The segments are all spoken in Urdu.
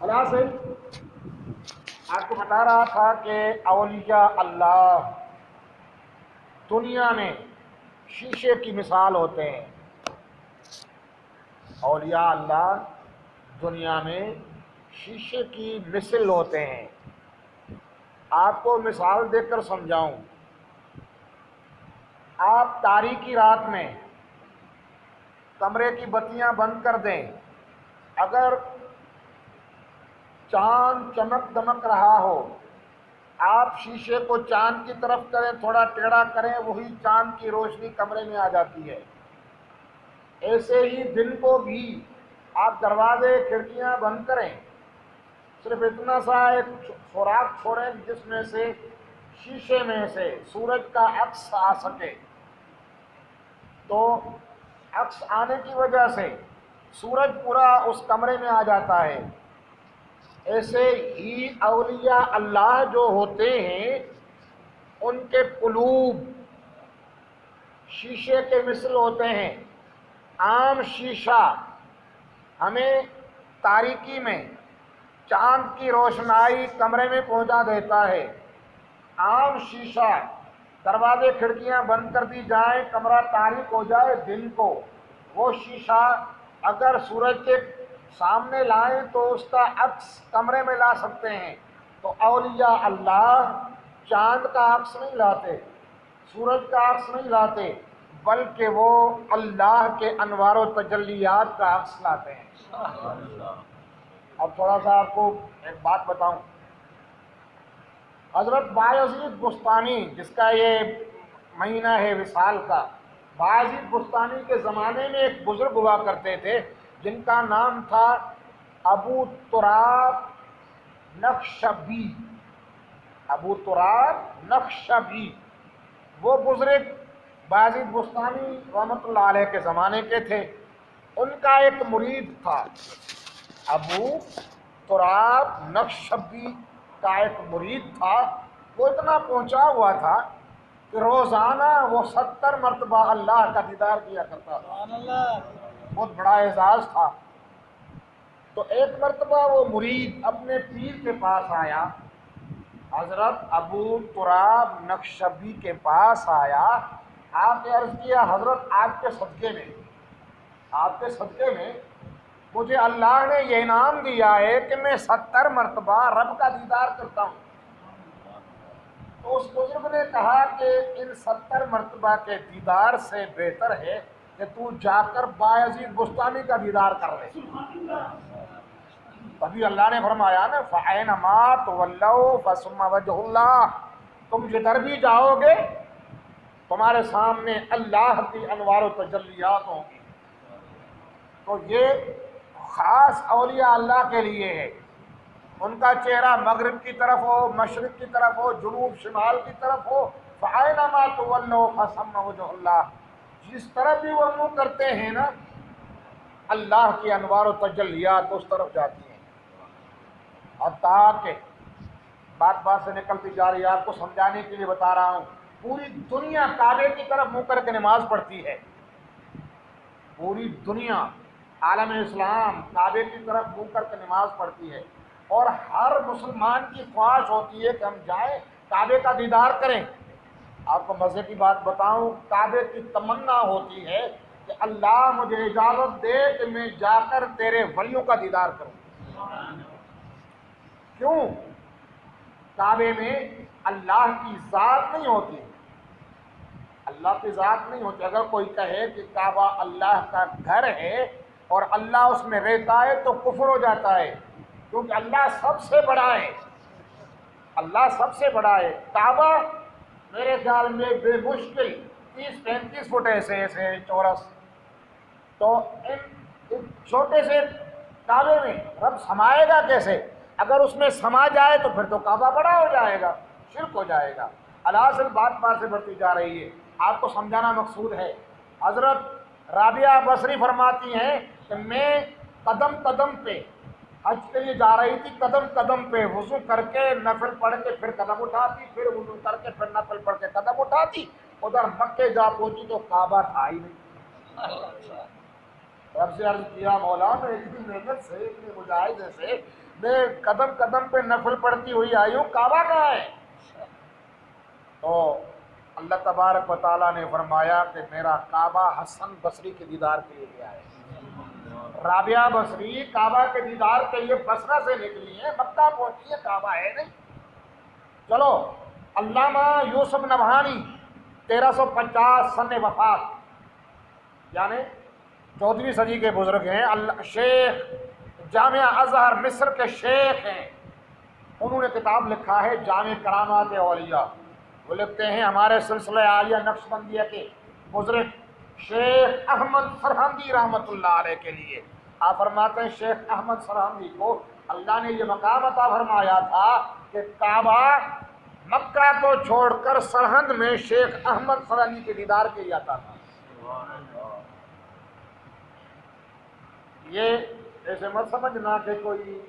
اللہ سے آپ کو بتا رہا تھا کہ اولیاء اللہ دنیا میں شیشے کی مثال ہوتے ہیں۔ اولیاء اللہ دنیا میں شیشے کی مثل ہوتے ہیں۔ آپ کو مثال دے کر سمجھاؤں، آپ تاریکی رات میں کمرے کی بتیاں بند کر دیں، اگر چاند چمک دمک رہا ہو، آپ شیشے کو چاند کی طرف کریں، تھوڑا ٹیڑھا کریں، وہی چاند کی روشنی کمرے میں آ جاتی ہے۔ ایسے ہی دن کو بھی آپ دروازے کھڑکیاں بند کریں، صرف اتنا سا ایک سوراخ چھوڑیں جس میں سے شیشے میں سے سورج کا عکس آ سکے، تو عکس آنے کی وجہ سے سورج پورا اس کمرے میں آ جاتا ہے۔ ایسے ہی اولیاء اللہ جو ہوتے ہیں ان کے قلوب شیشے کے مثل ہوتے ہیں۔ عام شیشہ ہمیں تاریکی میں چاند کی روشنائی کمرے میں پہنچا دیتا ہے۔ عام شیشہ دروازے کھڑکیاں بند کر دی جائیں، کمرہ تاریک ہو جائے دن کو، وہ شیشہ اگر سورج کے سامنے لائیں تو اس کا عکس کمرے میں لا سکتے ہیں۔ تو اولیاء اللہ چاند کا عکس نہیں لاتے، سورج کا عکس نہیں لاتے، بلکہ وہ اللہ کے انوار و تجلیات کا عکس لاتے ہیں۔ اب تھوڑا سا آپ کو ایک بات بتاؤں، حضرت بایزید بستانی جس کا یہ مہینہ ہے وصال کا، بایزید بستانی کے زمانے میں ایک بزرگ ہوا کرتے تھے جن کا نام تھا ابو تراب نقشبی۔ ابو تراب نقشبی، وہ بزرگ بایزید بستانی رحمۃ اللہ علیہ کے زمانے کے تھے۔ ان کا ایک مرید تھا، ابو تراب نقشبی کا ایک مرید تھا۔ وہ اتنا پہنچا ہوا تھا کہ روزانہ وہ 70 مرتبہ اللہ کا دیدار کیا کرتا تھا۔ بہت بڑا اعزاز تھا۔ تو ایک مرتبہ وہ مرید اپنے پیر کے پاس آیا، حضرت ابو تراب نقشبی کے پاس آیا، آپ نے عرض کیا حضرت آپ کے صدقے میں مجھے اللہ نے یہ انعام دیا ہے کہ میں 70 مرتبہ رب کا دیدار کرتا ہوں۔ تو اس بزرگ نے کہا کہ ان 70 مرتبہ کے دیدار سے بہتر ہے کہ تو جا کر بایزید بستانی کا دیدار کر لے۔ تبھی اللہ نے فرمایا نا فَأَيْنَمَا تُوَلَّوْا فَثُمَّ وَجْهُ اللَّهِ، تم جدھر بھی جاؤ گے تمہارے سامنے اللہ کی انوار و تجلیات ہوں گی۔ تو یہ خاص اولیاء اللہ کے لیے ہے، ان کا چہرہ مغرب کی طرف ہو، مشرق کی طرف ہو، جنوب شمال کی طرف ہو، فَأَيْنَمَا تُوَلَّوْا فَثَمَّ وَجْهُ اللَّهِ، جس طرف بھی وہ منہ کرتے ہیں نا اللہ کی انوار و تجلیات اس طرف جاتی ہیں۔ اور تاکہ بات سے نکلتی جا رہی ہے، آپ کو سمجھانے کے لیے بتا رہا ہوں، پوری دنیا کعبے کی طرف منہ کر کے نماز پڑھتی ہے۔ پوری دنیا عالم اسلام کعبے کی طرف منہ کر کے نماز پڑھتی ہے، اور ہر مسلمان کی خواہش ہوتی ہے کہ ہم جائیں کعبے کا دیدار کریں۔ آپ کو مزے کی بات بتاؤں، کعبے کی تمنا ہوتی ہے کہ اللہ مجھے اجازت دے کہ میں جا کر تیرے ولیوں کا دیدار کروں۔ کیوں؟ کعبے میں اللہ کی ذات نہیں ہوتی، اللہ کی ذات نہیں ہوتی۔ اگر کوئی کہے کہ کعبہ اللہ کا گھر ہے اور اللہ اس میں رہتا ہے تو کفر ہو جاتا ہے، کیونکہ اللہ سب سے بڑا ہے، اللہ سب سے بڑا ہے۔ کعبہ میرے خیال میں بے مشکل 30-35 فٹ ایسے چورس، تو ان چھوٹے سے کعبے میں رب سمائے گا کیسے؟ اگر اس میں سما جائے تو پھر تو کعبہ بڑا ہو جائے گا، شرک ہو جائے گا۔ الحاصل بات سے بڑھتی جا رہی ہے، آپ کو سمجھانا مقصود ہے۔ حضرت رابعہ بصری فرماتی ہیں کہ میں قدم قدم پہ حج کے لیے جا رہی تھی، قدم قدم پہ وضو کر کے نفل پڑھ کے پھر قدم اٹھاتی، پھر وضو کر کے پھر نفل پڑھ کے قدم اٹھاتی، ادھر مکے جا پہنچی تو کعبہ تھا ہی نہیں۔ رب سے عرض کیا مولا میں اتنی محنت سے اتنی مجاہدے سے میں قدم قدم پہ نفل پڑھتی ہوئی آئی ہوں، کعبہ کہاں ہے؟ تو اللہ تبارک و تعالیٰ نے فرمایا کہ میرا کعبہ حسن بصری کے دیدار کے لیے گیا ہے۔ رابعہ بصری کعبہ کے دیدار کے لیے بصرہ سے نکلی ہیں، مکہ پہنچی ہے، کعبہ ہے نہیں۔ چلو، علامہ یوسف نبہانی 1350 سن وفات، یعنی 14ویں صدی کے بزرگ ہیں، شیخ جامعہ ازہر مصر کے شیخ ہیں، انہوں نے کتاب لکھا ہے جامع کرامات اولیاء۔ وہ لکھتے ہیں ہمارے سلسلہ عالیہ نقشبندیہ کے بزرگ شیخ احمد سرہندی رحمۃ اللہ علیہ کے لیے آپ فرماتے ہیں شیخ احمد سرہندی کو اللہ نے یہ مقام عطا فرمایا تھا کہ کعبہ مکہ کو چھوڑ کر سرہند میں شیخ احمد سرہندی کے دیدار کے لیے آتا تھا۔ یہ ایسے مت سمجھنا کہ کوئی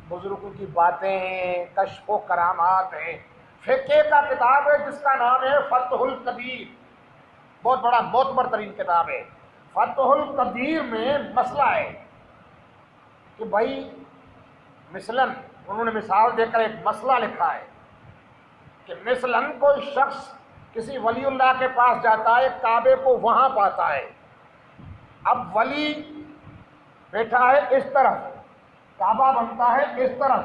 بزرگوں کی باتیں ہیں، کشف و کرامات ہیں۔ فقہ کا کتاب ہے جس کا نام ہے فتح القدیر، بہت بڑا معتبر ترین کتاب ہے۔ فتح القدیر میں مسئلہ ہے کہ بھائی مثلاً انہوں نے مثال دے کر ایک مسئلہ لکھا ہے کہ مثلاً کوئی شخص کسی ولی اللہ کے پاس جاتا ہے، کعبے کو وہاں پاتا ہے، اب ولی بیٹھا ہے اس طرف، کعبہ بنتا ہے اس طرف،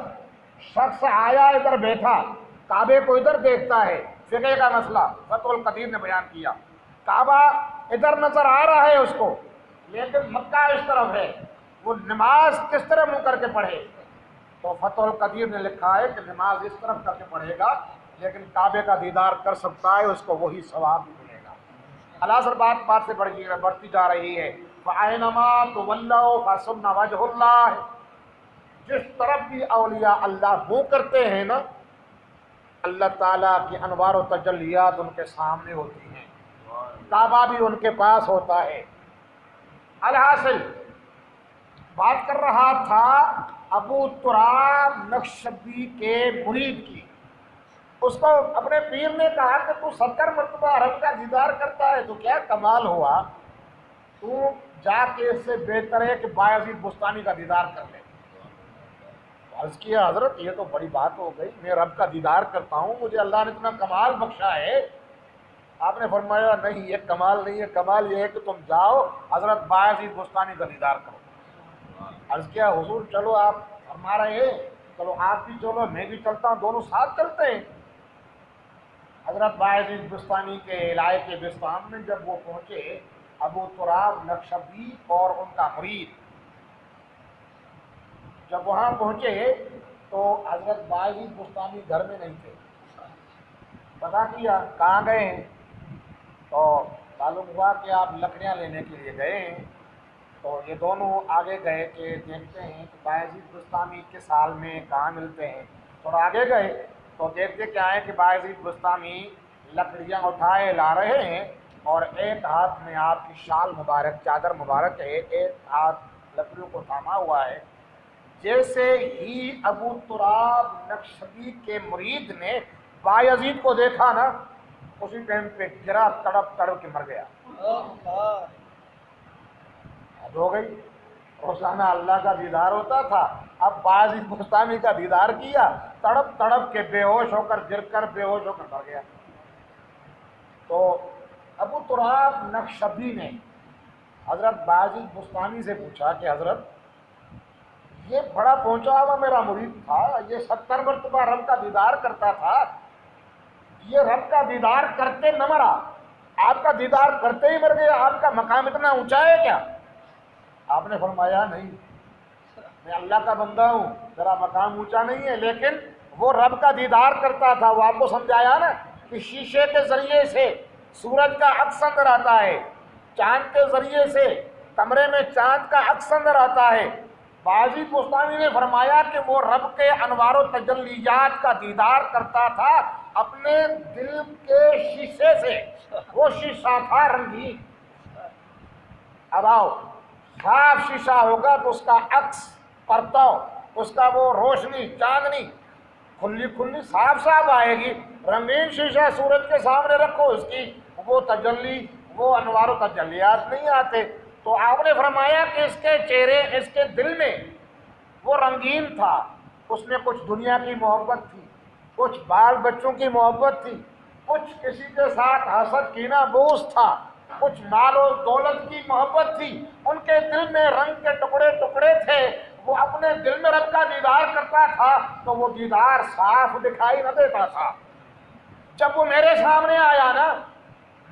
شخص آیا ادھر بیٹھا، کعبے کو ادھر دیکھتا ہے۔ فقہ کا مسئلہ فتح القدیر نے بیان کیا، کعبہ ادھر نظر آ رہا ہے اس کو، لیکن مکہ اس طرف ہے، وہ نماز کس طرح منہ کر کے پڑھے؟ تو فتح القدیر نے لکھا ہے کہ نماز اس طرف کر کے پڑھے گا، لیکن کعبے کا دیدار کر سکتا ہے، اس کو وہی ثواب بھی ملے گا۔ الاصل بات سے بڑھتی جا رہی ہے، فَأَيْنَمَا تُوَلَّوْا فَثَمَّ وَجْهُ اللَّهِ، جس طرف بھی اولیاء اللہ منہ کرتے ہیں نا، اللہ تعالیٰ کی انوار و تجلیات ان کے سامنے ہوتی ہیں، کعبہ بھی ان کے پاس ہوتا ہے۔ الحاصل بات کر رہا تھا ابو تراب نقشبندی کے مرید کی، اس کو اپنے پیر نے کہا کہ تو 70 مرتبہ حرم کا دیدار کرتا ہے تو کیا کمال ہوا، تو جا کے اس سے بہتر ہے کہ بایزید بستانی کا دیدار کر لے۔ عرض کیا حضرت یہ تو بڑی بات ہو گئی، میں رب کا دیدار کرتا ہوں، مجھے اللہ نے اتنا کمال بخشا ہے۔ آپ نے فرمایا نہیں، یہ کمال نہیں ہے، کمال یہ ہے کہ تم جاؤ حضرت بایزید بستانی کا دیدار کرو۔ عرض کیا حضور چلو آپ فرما رہے ہیں، چلو آپ بھی چلو میں بھی چلتا ہوں، دونوں ساتھ چلتے ہیں۔ حضرت بایزید بستانی کے علاقے کے بستان میں جب وہ پہنچے، ابو تراب نقشبندی اور ان کا مرید جب وہاں پہنچے تو حضرت بایزید بستانی گھر میں نہیں تھے۔ پتا کیا کہاں گئے ہیں، تو معلوم ہوا کہ آپ لکڑیاں لینے کے لیے گئے ہیں۔ تو یہ دونوں آگے گئے کہ دیکھتے ہیں کہ بایزید بستانی کس حال میں کہاں ملتے ہیں۔ تھوڑا آگے گئے تو دیکھتے کیا ہے کہ بایزید بستانی لکڑیاں اٹھائے لا رہے ہیں، اور ایک ہاتھ میں آپ کی شال مبارک چادر مبارک ہے، ایک ہاتھ لکڑیوں کو تھاما ہوا ہے۔ جیسے ہی ابو تراب نقشبندی کے مرید نے بایزید کو دیکھا نا، اسی ٹائم پہ گرا، تڑپ تڑپ کے مر گیا۔ حد ہو گئی، روزانہ اللہ کا دیدار ہوتا تھا، اب بایزید بستانی کا دیدار کیا، تڑپ تڑپ کے بے ہوش ہو کر گر کر بے ہوش ہو کر مر گیا۔ تو ابو تراب نقشبندی نے حضرت بایزید بستانی سے پوچھا کہ حضرت یہ بڑا پہنچا ہوا میرا مرید تھا، یہ 70 مرتبہ رب کا دیدار کرتا تھا، یہ رب کا دیدار کرتے نہ مرا، آپ کا دیدار کرتے ہی مر گیا، آپ کا مقام اتنا اونچا ہے کیا؟ آپ نے فرمایا نہیں، میں اللہ کا بندہ ہوں، میرا مقام اونچا نہیں ہے، لیکن وہ رب کا دیدار کرتا تھا۔ وہ آپ کو سمجھایا نا کہ شیشے کے ذریعے سے سورج کا عکس اندر آتا ہے، چاند کے ذریعے سے کمرے میں چاند کا عکس اندر آتا ہے۔ بایزید بستانی نے فرمایا کہ وہ رب کے انوار و تجلیات کا دیدار کرتا تھا اپنے دل کے شیشے سے، وہ شیشہ تھا رنگین۔ اب آؤ، صاف شیشہ ہوگا تو اس کا عکس پرتو، اس کا وہ روشنی چاندنی کھلی کھلی صاف صاف آئے گی۔ رنگین شیشہ سورج کے سامنے رکھو، اس کی وہ تجلی، وہ انوار و تجلیات نہیں آتے۔ تو آپ نے فرمایا کہ اس کے چہرے، اس کے دل میں وہ رنگین تھا، اس میں کچھ دنیا کی محبت تھی، کچھ بال بچوں کی محبت تھی، کچھ کسی کے ساتھ حسد کینہ بغض تھا، کچھ مال و دولت کی محبت تھی۔ ان کے دل میں رنگ کے ٹکڑے ٹکڑے تھے۔ وہ اپنے دل میں رب کا دیدار کرتا تھا تو وہ دیدار صاف دکھائی نہ دیتا تھا۔ جب وہ میرے سامنے آیا نا،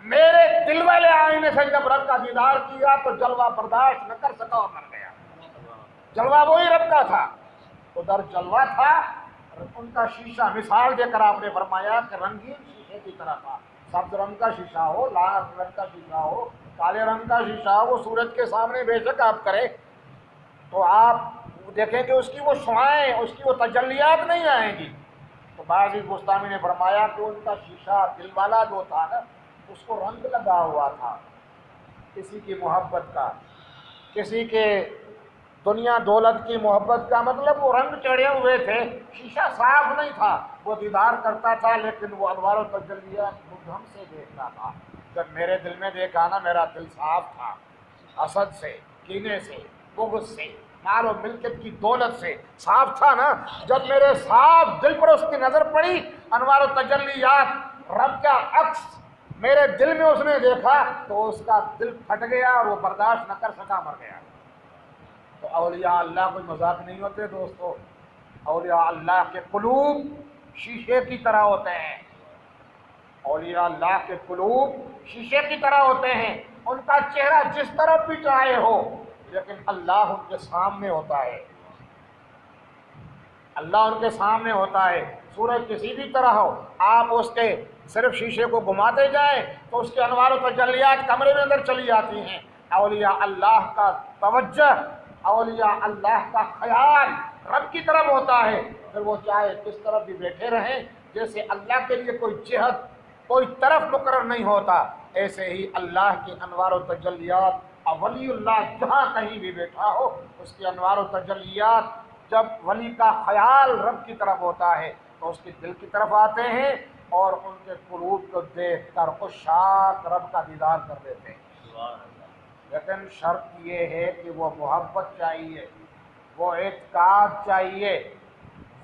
میرے دل والے آئینے سے جب رب کا دیدار کیا تو جلوہ برداشت نہ کر سکا اور مر گیا۔ جلوہ وہی رب کا تھا، ادھر جلوہ تھا، ان کا شیشہ مثال دے کر آپ نے فرمایا کہ رنگین شیشے کی طرح تھا۔ سبز رنگ کا شیشہ ہو، لال رنگ کا شیشہ ہو، کالے رنگ کا شیشہ ہو، وہ سورج کے سامنے بے شک آپ کرے تو آپ دیکھیں کہ اس کی وہ شعاعیں، اس کی وہ تجلیات نہیں آئیں گی۔ تو بعض گستامی نے فرمایا کہ ان کا شیشہ دل والا جو تھا نا، اس کو رنگ لگا ہوا تھا، کسی کی محبت کا، کسی کے دنیا دولت کی محبت کا، مطلب وہ رنگ چڑھے ہوئے تھے، شیشہ صاف نہیں تھا۔ وہ دیدار کرتا تھا لیکن وہ انوار و تجلیات مبہم سے دیکھتا تھا۔ جب میرے دل میں دیکھا نا، میرا دل صاف تھا، حسد سے، کینے سے، بغض سے، مال و ملکت کی دولت سے صاف تھا نا۔ جب میرے صاف دل پر اس کی نظر پڑی، انوار و تجلیات رب کا عکس میرے دل میں اس نے دیکھا تو اس کا دل پھٹ گیا اور وہ برداشت نہ کر سکا، مر گیا۔ تو اولیاء اللہ کوئی مذاق نہیں ہوتے دوستو۔ اولیاء اللہ کے قلوب شیشے کی طرح ہوتے ہیں، اولیاء اللہ کے قلوب شیشے کی طرح ہوتے ہیں۔ ان کا چہرہ جس طرف بھی چاہے ہو لیکن اللہ ان کے سامنے ہوتا ہے، اللہ ان کے سامنے ہوتا ہے۔ سورج کسی بھی طرح ہو، آپ اس کے صرف شیشے کو گھماتے جائیں تو اس کے انوار و تجلیات کمرے میں اندر چلی جاتی ہیں۔ اولیاء اللہ کا توجہ، اولیاء اللہ کا خیال رب کی طرف ہوتا ہے، پھر وہ چاہے کس طرف بھی بیٹھے رہیں، جیسے اللہ کے لیے کوئی جہت، کوئی طرف مقرر نہیں ہوتا، ایسے ہی اللہ کی انوار و تجلیات، ولی اللہ جہاں کہیں بھی بیٹھا ہو، اس کی انوار و تجلیات، جب ولی کا خیال رب کی طرف ہوتا ہے تو اس کے دل کی طرف آتے ہیں اور ان کے قلوب کو دیکھ کر عشاق رب کا دیدار کر دیتے ہیں۔ لیکن شرط یہ ہے کہ وہ محبت چاہیے، وہ اعتقاد چاہیے،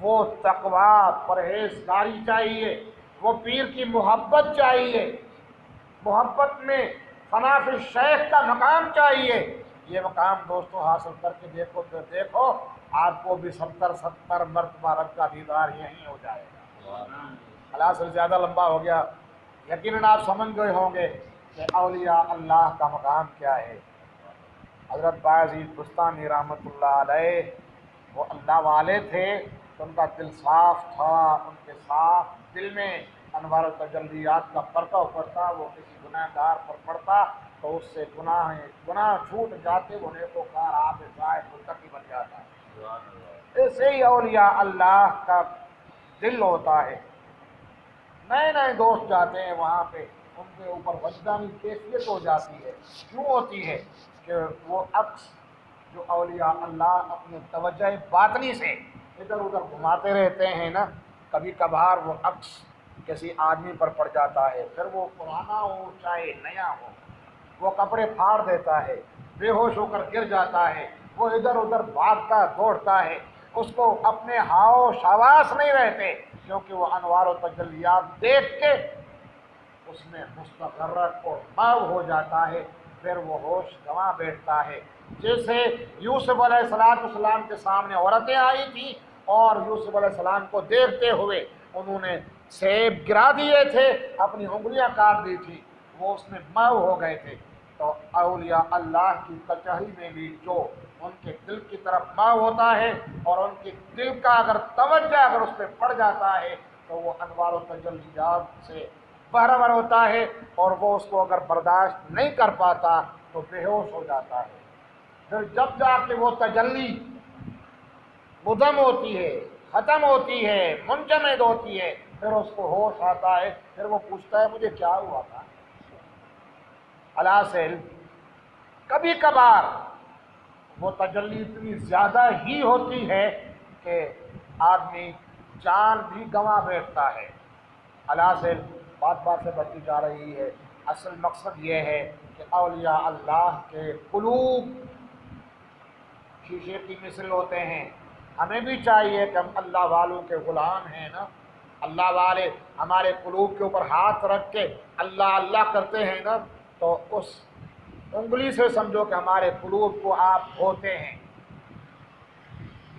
وہ تقویٰ پرہیزگاری چاہیے، وہ پیر کی محبت چاہیے، محبت میں فنا فی الشیخ کا مقام چاہیے۔ یہ مقام دوستو حاصل کر کے دیکھو تو دیکھو، آپ کو بھی 70 مرتبہ رب کا دیدار یہیں ہو جائے گا۔ خلاص زیادہ لمبا ہو گیا، یقیناً آپ سمجھ گئے ہوں گے کہ اولیاء اللہ کا مقام کیا ہے۔ حضرت بایزید بستانی رحمۃ اللہ علیہ وہ اللہ والے تھے تو ان کا دل صاف تھا، ان کے صاف دل میں انوار و تجلیات کا پردہ پڑتا، وہ کسی گناہ گار پر پڑتا تو اس سے گناہ چھوٹ جاتے، وہ نیکوکار آپ صاحب متقی بن جاتا ہے۔ ایسے ہی اولیاء اللہ کا دل ہوتا ہے۔ نئے نئے دوست جاتے ہیں وہاں پہ، ان کے اوپر وجدانی کیفیت ہو جاتی ہے۔ کیوں ہوتی ہے؟ کہ وہ عکس جو اولیاء اللہ اپنے توجہ باطنی سے ادھر ادھر گھماتے رہتے ہیں نا، کبھی کبھار وہ عکس کسی آدمی پر پڑ جاتا ہے، پھر وہ پرانا ہو چاہے نیا ہو، وہ کپڑے پھاڑ دیتا ہے، بے ہوش ہو کر گر جاتا ہے، وہ ادھر ادھر بھاگتا دوڑتا ہے، اس کو اپنے ہوش حواس نہیں رہتے، کیونکہ وہ انوار و تجلیات دیکھ کے اس میں مستغرق اور محو ہو جاتا ہے، پھر وہ ہوش گنوا بیٹھتا ہے۔ جیسے یوسف علیہ السلام کے سامنے عورتیں آئی تھیں اور یوسف علیہ السلام کو دیکھتے ہوئے انہوں نے سیب گرا دیے تھے، اپنی انگلیاں کاٹ دی تھی، وہ اس میں محو ہو گئے تھے۔ تو اولیاء اللہ کی کچہری میں بھی جو ان کے دل کی طرف محو ہوتا ہے اور ان کے دل کا اگر توجہ اگر اس پہ پڑ جاتا ہے تو وہ انوار و تجلیات سے بہرور ہوتا ہے اور وہ اس کو اگر برداشت نہیں کر پاتا تو بے ہوش ہو جاتا ہے۔ پھر جب جا کے وہ تجلی مدم ہوتی ہے، ختم ہوتی ہے، منجمد ہوتی ہے، پھر اس کو ہوش آتا ہے، پھر وہ پوچھتا ہے مجھے کیا ہوا تھا۔ الحاصل کبھی کبھار وہ تجلی اتنی زیادہ ہی ہوتی ہے کہ آدمی جان بھی گنوا بیٹھتا ہے۔ الحاصل بات سے بڑھتی جا رہی ہے، اصل مقصد یہ ہے کہ اولیاء اللہ کے قلوب شیشے کی مثل ہوتے ہیں، ہمیں بھی چاہیے کہ ہم اللہ والوں کے غلام ہیں نا، اللہ والے ہمارے قلوب کے اوپر ہاتھ رکھ کے اللہ اللہ کرتے ہیں نا، تو اس انگلی سے سمجھو کہ ہمارے قلوب کو آپ دھوتے ہیں۔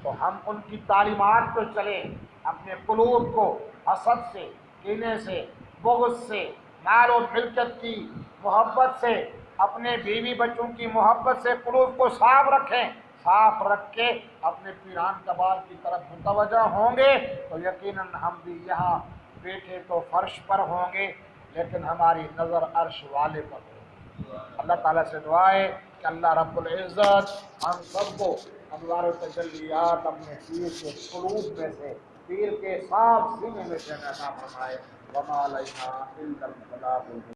تو ہم ان کی تعلیمات پہ چلیں، اپنے قلوب کو حسد سے، کینے سے، بغض سے، مال و ملکت کی محبت سے، اپنے بیوی بچوں کی محبت سے قلوب کو صاف رکھیں۔ صاف رکھ کے اپنے پیران کبار کی طرف متوجہ ہوں گے تو یقیناً ہم بھی یہاں بیٹھے تو فرش پر ہوں گے، لیکن ہماری نظر عرش والے پر ہوگی۔ اللہ تعالیٰ سے دعا ہے کہ اللہ رب العزت ہم سب کو انوار و تجلیات اپنے پیر کے قلوب میں سے، پیر کے صاف سینے میں سے عطا فرمائے۔ وما علینا الا البلاغ